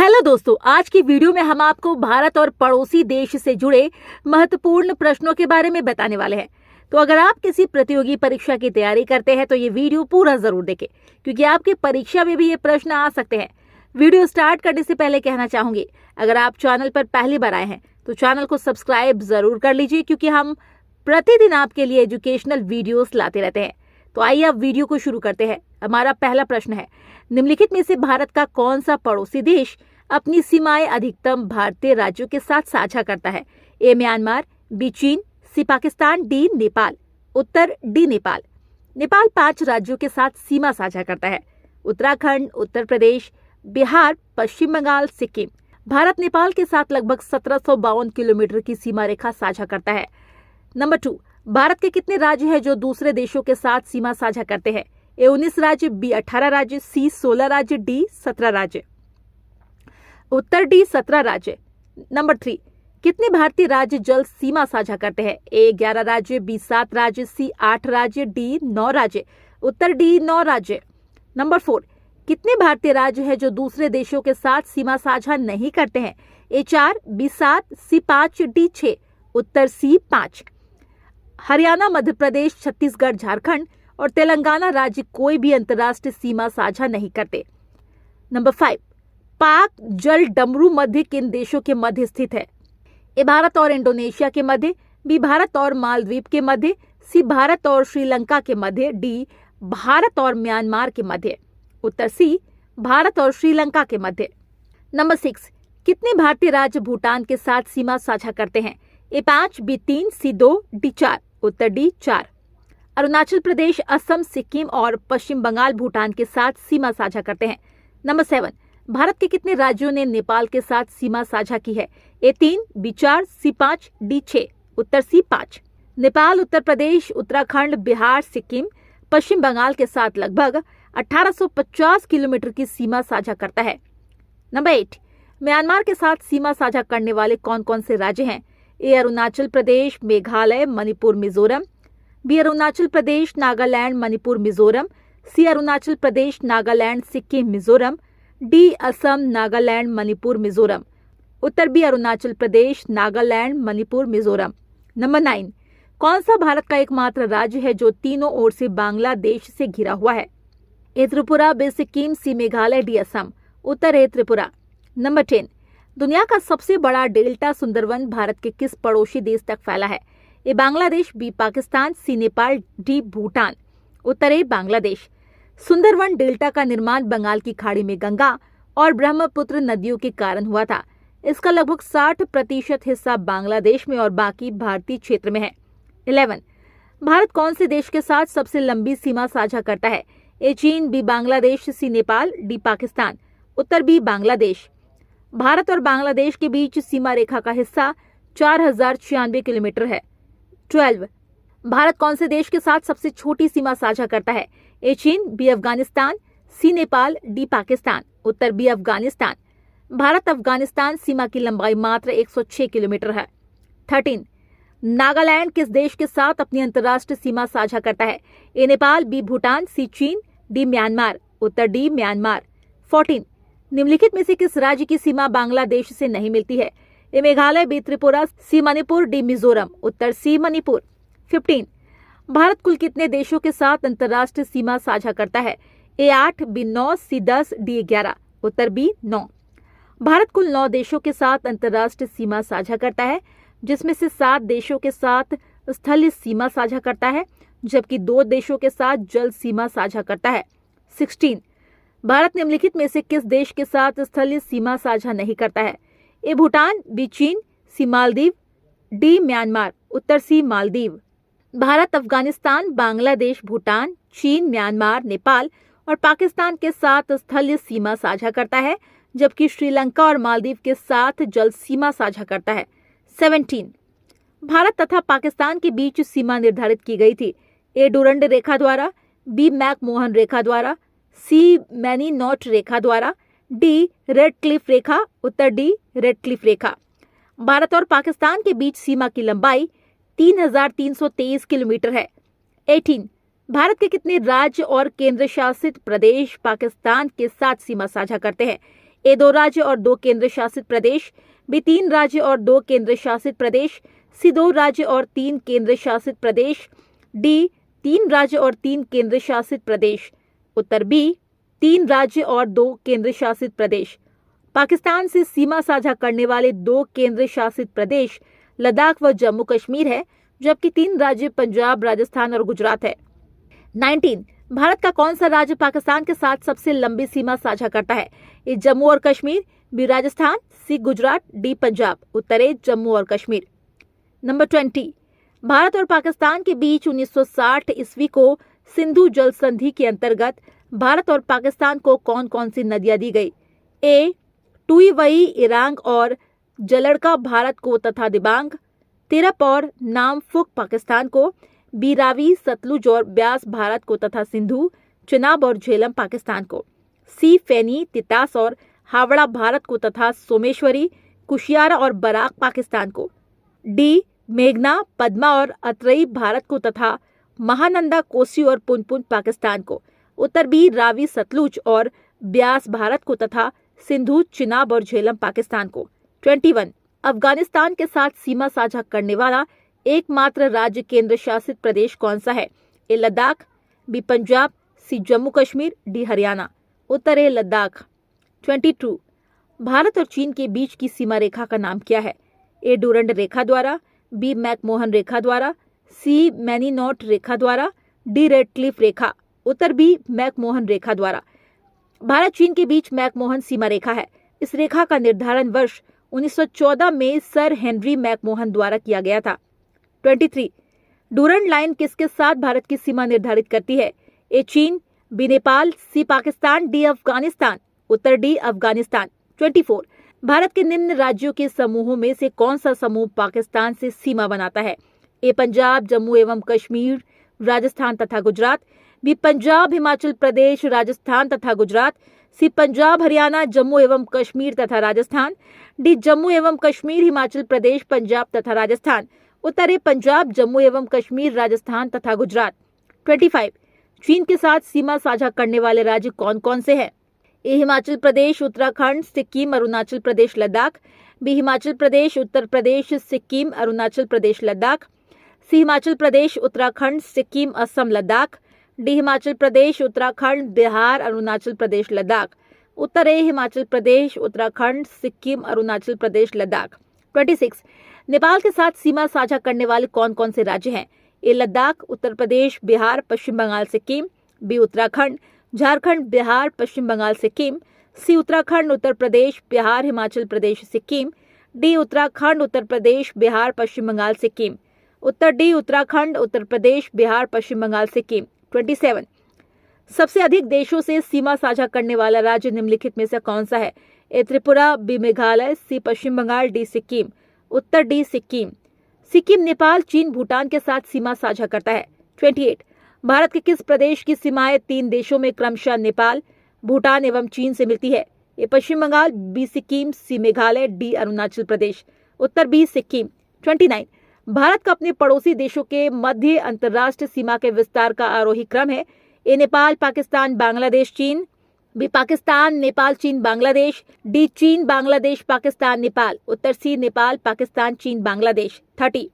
Hello दोस्तों, आज की वीडियो में हम आपको भारत और पड़ोसी देश से जुड़े महत्वपूर्ण प्रश्नों के बारे में बताने वाले हैं। तो अगर आप किसी प्रतियोगी परीक्षा की तैयारी करते हैं तो ये वीडियो पूरा जरूर देखें, क्योंकि आपकी परीक्षा में भी ये प्रश्न आ सकते हैं। वीडियो स्टार्ट करने से पहले कहना चाहूंगी, अगर आप चैनल पर पहली बार आए हैं तो चैनल को सब्सक्राइब जरूर कर लीजिए, क्योंकि हम प्रतिदिन आपके लिए एजुकेशनल वीडियोस लाते रहते हैं। तो आइए अब वीडियो को शुरू करते हैं। हमारा पहला प्रश्न है, निम्नलिखित में से भारत का कौन सा पड़ोसी देश अपनी सीमाएं अधिकतम भारतीय राज्यों के साथ साझा करता है? ए म्यांमार, बी चीन, सी पाकिस्तान, डी नेपाल। उत्तर डी नेपाल। नेपाल 5 राज्यों के साथ सीमा साझा करता है: उत्तराखंड, उत्तर प्रदेश, बिहार, पश्चिम बंगाल, सिक्किम। भारत नेपाल के साथ लगभग 1752 किलोमीटर की सीमा रेखा साझा करता है। नंबर 2, भारत के कितने राज्य हैं जो दूसरे देशों के साथ सीमा साझा करते हैं? ए 19 राज्य, बी 18 राज्य, सी 16 राज्य, डी 17 राज्य। उत्तर डी 17 राज्य। नंबर 3, कितने भारतीय राज्य जल सीमा साझा करते हैं? ए 11 राज्य, बी 7 राज्य, सी 8 राज्य, डी 9 राज्य। उत्तर डी 9 राज्य। नंबर 4, कितने भारतीय राज्य हैं जो दूसरे देशों के साथ सीमा साझा नहीं करते हैं? ए 4, बी 7, सी 5, डी 6। उत्तर सी 5। हरियाणा, मध्य प्रदेश, छत्तीसगढ़, झारखंड और तेलंगाना राज्य कोई भी अंतर्राष्ट्रीय सीमा साझा नहीं करते। नंबर 5, पाक जल डमरू मध्य किन देशों के मध्य स्थित है? ए भारत और इंडोनेशिया के मध्य, बी भारत और मालदीव के मध्य, सी भारत और श्रीलंका के मध्य, डी भारत और म्यांमार के मध्य। उत्तर सी भारत और श्रीलंका के मध्य। नंबर 6, कितने भारतीय राज्य भूटान के साथ सीमा साझा करते हैं? ए 5, बी 3, सी 2, डी 4। उत्तर डी 4। अरुणाचल प्रदेश, असम, सिक्किम और पश्चिम बंगाल भूटान के साथ सीमा साझा करते हैं। नंबर 7, भारत के कितने राज्यों ने नेपाल के साथ सीमा साझा की है? ए 3, बी 4, सी 5, डी 6। उत्तर सी 5। नेपाल उत्तर प्रदेश, उत्तराखंड, बिहार, सिक्किम, पश्चिम बंगाल के साथ लगभग 1850 किलोमीटर की सीमा साझा करता है। नंबर 8, म्यांमार के साथ सीमा साझा करने वाले कौन कौन से राज्य हैं? ए अरुणाचल प्रदेश, मेघालय, मणिपुर, मिजोरम, बी अरुणाचल प्रदेश, नागालैंड, मणिपुर, मिजोरम, सी अरुणाचल प्रदेश, नागालैंड, सिक्किम, मिजोरम, डी असम, नागालैंड, मणिपुर, मिजोरम। उत्तर बी अरुणाचल प्रदेश, नागालैंड, मणिपुर, मिजोरम। नंबर 9, कौन सा भारत का एकमात्र राज्य है जो तीनों ओर से बांग्लादेश से घिरा हुआ है? ए त्रिपुरा, बी सिक्किम, सी मेघालय, डी असम। उत्तर ए त्रिपुरा। नंबर 10, दुनिया का सबसे बड़ा डेल्टा सुंदरवन भारत के किस पड़ोसी देश तक फैला है? ए बांग्लादेश, बी पाकिस्तान, सी नेपाल, डी भूटान। उत्तर ए बांग्लादेश। सुंदरवन डेल्टा का निर्माण बंगाल की खाड़ी में गंगा और ब्रह्मपुत्र नदियों के कारण हुआ था। इसका लगभग 60% हिस्सा बांग्लादेश में और बाकी भारतीय क्षेत्र में है। 11, भारत कौन से देश के साथ सबसे लंबी सीमा साझा करता है? ए चीन, बी बांग्लादेश, सी नेपाल, डी पाकिस्तान। उत्तर बी बांग्लादेश। भारत और बांग्लादेश के बीच सीमा रेखा का हिस्सा 4096 किलोमीटर है। 12, भारत कौन से देश के साथ सबसे छोटी सीमा साझा करता है? ए चीन, बी अफगानिस्तान, सी नेपाल, डी पाकिस्तान। उत्तर बी अफगानिस्तान। भारत अफगानिस्तान सीमा की लंबाई मात्र 106 किलोमीटर है। 13, नागालैंड किस देश के साथ अपनी अंतर्राष्ट्रीय सीमा साझा करता है? ए नेपाल, बी भूटान, सी चीन, डी म्यांमार। उत्तर डी म्यांमार। 14, निम्नलिखित में से किस राज्य की सीमा बांग्लादेश से नहीं मिलती है? ए मेघालय, बी त्रिपुरा, सी मणिपुर, डी मिजोरम। उत्तर सी मणिपुर। 15, भारत कुल कितने देशों के साथ अंतर्राष्ट्रीय सीमा साझा करता है? ए 8, बी 9, सी 10, डी 11। उत्तर बी 9। भारत कुल 9 देशों के साथ अंतर्राष्ट्रीय सीमा साझा करता है, जिसमें से 7 देशों के साथ स्थलीय सीमा साझा करता है, जबकि 2 देशों के साथ जल सीमा साझा करता है। 16, भारत निम्नलिखित में से किस देश के साथ स्थलीय सीमा साझा नहीं करता है? ए भूटान, बी चीन, सी मालदीव, डी म्यांमार। उत्तर सी मालदीव। भारत अफगानिस्तान, बांग्लादेश, भूटान, चीन, म्यांमार, नेपाल और पाकिस्तान के साथ स्थलीय सीमा साझा करता है, जबकि श्रीलंका और मालदीव के साथ जल सीमा साझा करता है। 17, भारत तथा पाकिस्तान के बीच सीमा निर्धारित की गई थी। ए डुरंड रेखा द्वारा, बी मैकमोहन रेखा द्वारा, सी मैनी नॉट रेखा द्वारा, डी रेड क्लिफ रेखा। उत्तर डी रेड क्लिफ रेखा। भारत और पाकिस्तान के बीच सीमा की लंबाई 3323 किलोमीटर है। 18, भारत के कितने राज्य और केंद्र शासित प्रदेश पाकिस्तान के साथ सीमा साझा करते हैं? ए 2 राज्य और 2 केंद्र शासित प्रदेश, बी 3 राज्य और 2 केंद्र शासित प्रदेश, सी 2 राज्य और 3 केंद्र शासित प्रदेश, डी 3 राज्य और 3 केंद्र शासित प्रदेश। उत्तर बी 3 राज्य और 2 केंद्र शासित प्रदेश। पाकिस्तान से सीमा साझा करने वाले 2 केंद्र शासित प्रदेश लद्दाख व जम्मू कश्मीर है, जबकि 3 राज्य पंजाब, राजस्थान और गुजरात है। 19 भारत का कौन सा राज्य पाकिस्तान के साथ सबसे लंबी सीमा साझा करता है? ए जम्मू और कश्मीर, बी राजस्थान, सी गुजरात, डी पंजाब। उत्तर ए जम्मू और कश्मीर। नंबर 20 भारत और पाकिस्तान के बीच 1960 ईस्वी को सिंधु जल संधि के अंतर्गत भारत और पाकिस्तान को कौन कौन सी नदियां दी गई? ए टुईवई, इरांग और जलड़का भारत को तथा दिबांग, तिरप और नामफुक पाकिस्तान को, बी रावी, सतलुज और ब्यास भारत को तथा सिंधु, चिनाब और झेलम पाकिस्तान को, सी फेनी, तितास और हावड़ा भारत को तथा सोमेश्वरी, कुशियारा और बराक पाकिस्तान को, डी मेघना, पद्मा और अतरई भारत को तथा महानंदा, कोसी और पुनपुन पाकिस्तान को। उत्तर बी रावी, सतलुज और ब्यास भारत को तथा सिंधु, चिनाब और झेलम पाकिस्तान को। 21 अफगानिस्तान के साथ सीमा साझा करने वाला एकमात्र राज्य केंद्र शासित प्रदेश कौन सा है? ए लद्दाख, बी पंजाब, सी जम्मू कश्मीर, डी हरियाणा। उत्तर ए लद्दाख। 22 भारत और चीन के बीच की सीमा रेखा का नाम क्या है? ए डूरंड रेखा द्वारा, बी मैकमोहन रेखा द्वारा, सी मैनीनॉट रेखा द्वारा, डी रेडक्लिफ रेखा। उत्तर बी मैकमोहन रेखा द्वारा। भारत चीन के बीच मैकमोहन सीमा रेखा है। इस रेखा का निर्धारण वर्ष 1914 में सर हेनरी मैकमोहन द्वारा किया गया था। 23 डूरंड लाइन किसके साथ भारत की सीमा निर्धारित करती है? ए चीन, बी नेपाल, सी पाकिस्तान, डी अफगानिस्तान। उत्तर डी अफगानिस्तान। 24 भारत के निम्न राज्यों के समूहों में से कौन सा समूह पाकिस्तान से सीमा बनाता है? ए पंजाब, जम्मू एवं कश्मीर, राजस्थान तथा गुजरात, बी पंजाब, हिमाचल प्रदेश, राजस्थान तथा गुजरात, सी पंजाब, हरियाणा, जम्मू एवं कश्मीर तथा राजस्थान, डी जम्मू एवं कश्मीर, हिमाचल प्रदेश, पंजाब तथा राजस्थान। उत्तर ए पंजाब, जम्मू एवं कश्मीर, राजस्थान तथा गुजरात। 25 चीन के साथ सीमा साझा करने वाले राज्य कौन कौन से हैं? ए हिमाचल प्रदेश, उत्तराखंड, सिक्किम, अरुणाचल प्रदेश, लद्दाख, बी हिमाचल प्रदेश, उत्तर प्रदेश, सिक्किम, अरुणाचल प्रदेश, लद्दाख, सी हिमाचल प्रदेश, उत्तराखंड, सिक्किम, असम, लद्दाख, डी हिमाचल प्रदेश, उत्तराखंड, बिहार, अरुणाचल प्रदेश, लद्दाख। उत्तर ए हिमाचल प्रदेश, उत्तराखंड, सिक्किम, अरुणाचल प्रदेश, लद्दाख। 26 नेपाल के साथ सीमा साझा करने वाले कौन कौन से राज्य हैं? ए लद्दाख, उत्तर प्रदेश, बिहार, पश्चिम बंगाल, सिक्किम, बी उत्तराखंड, झारखंड, बिहार, पश्चिम बंगाल, सिक्किम, सी उत्तराखंड, उत्तर प्रदेश, बिहार, हिमाचल प्रदेश, सिक्किम, डी उत्तराखंड, उत्तर प्रदेश, बिहार, पश्चिम बंगाल, सिक्किम। उत्तर डी उत्तराखंड, उत्तर प्रदेश, बिहार, पश्चिम बंगाल, सिक्किम। 27 सबसे अधिक देशों से सीमा साझा करने वाला राज्य निम्नलिखित में से कौन सा है? ए त्रिपुरा, बी मेघालय, सी पश्चिम बंगाल, डी सिक्किम। उत्तर डी सिक्किम। सिक्किम नेपाल, चीन, भूटान के साथ सीमा साझा करता है। 28 भारत के किस प्रदेश की सीमाएं 3 देशों में क्रमशः नेपाल, भूटान एवं चीन से मिलती है? ए पश्चिम बंगाल, बी सिक्किम, सी मेघालय, डी अरुणाचल प्रदेश। उत्तर बी सिक्किम। 29 भारत का अपने पड़ोसी देशों के मध्य अंतर्राष्ट्रीय सीमा के विस्तार का आरोही क्रम है। ए नेपाल, पाकिस्तान, बांग्लादेश, चीन, बी पाकिस्तान, नेपाल, चीन, बांग्लादेश, डी चीन, बांग्लादेश, पाकिस्तान, नेपाल। उत्तर सी नेपाल, पाकिस्तान, चीन, बांग्लादेश। 30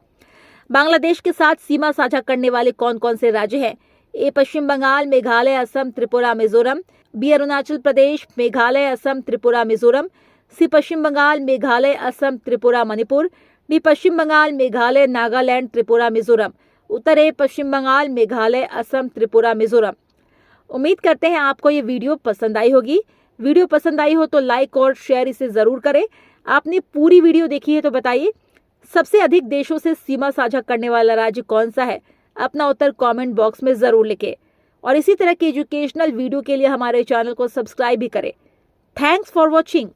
बांग्लादेश के साथ सीमा साझा करने वाले कौन कौन से राज्य हैं? ए पश्चिम बंगाल, मेघालय, असम, त्रिपुरा, मिजोरम, बी अरुणाचल प्रदेश, मेघालय, असम, त्रिपुरा, मिजोरम, सी पश्चिम बंगाल, मेघालय, असम, त्रिपुरा, मणिपुर, डी पश्चिम बंगाल, मेघालय, नागालैंड, त्रिपुरा, मिजोरम। उत्तर ए पश्चिम बंगाल, मेघालय, असम, त्रिपुरा, मिजोरम। उम्मीद करते हैं आपको ये वीडियो पसंद आई होगी। वीडियो पसंद आई हो तो लाइक और शेयर इसे जरूर करें। आपने पूरी वीडियो देखी है तो बताइए सबसे अधिक देशों से सीमा साझा करने वाला राज्य कौन सा है? अपना उत्तर कमेंट बॉक्स में जरूर लिखें और इसी तरह की एजुकेशनल वीडियो के लिए हमारे चैनल को सब्सक्राइब भी करें। Thanks for watching.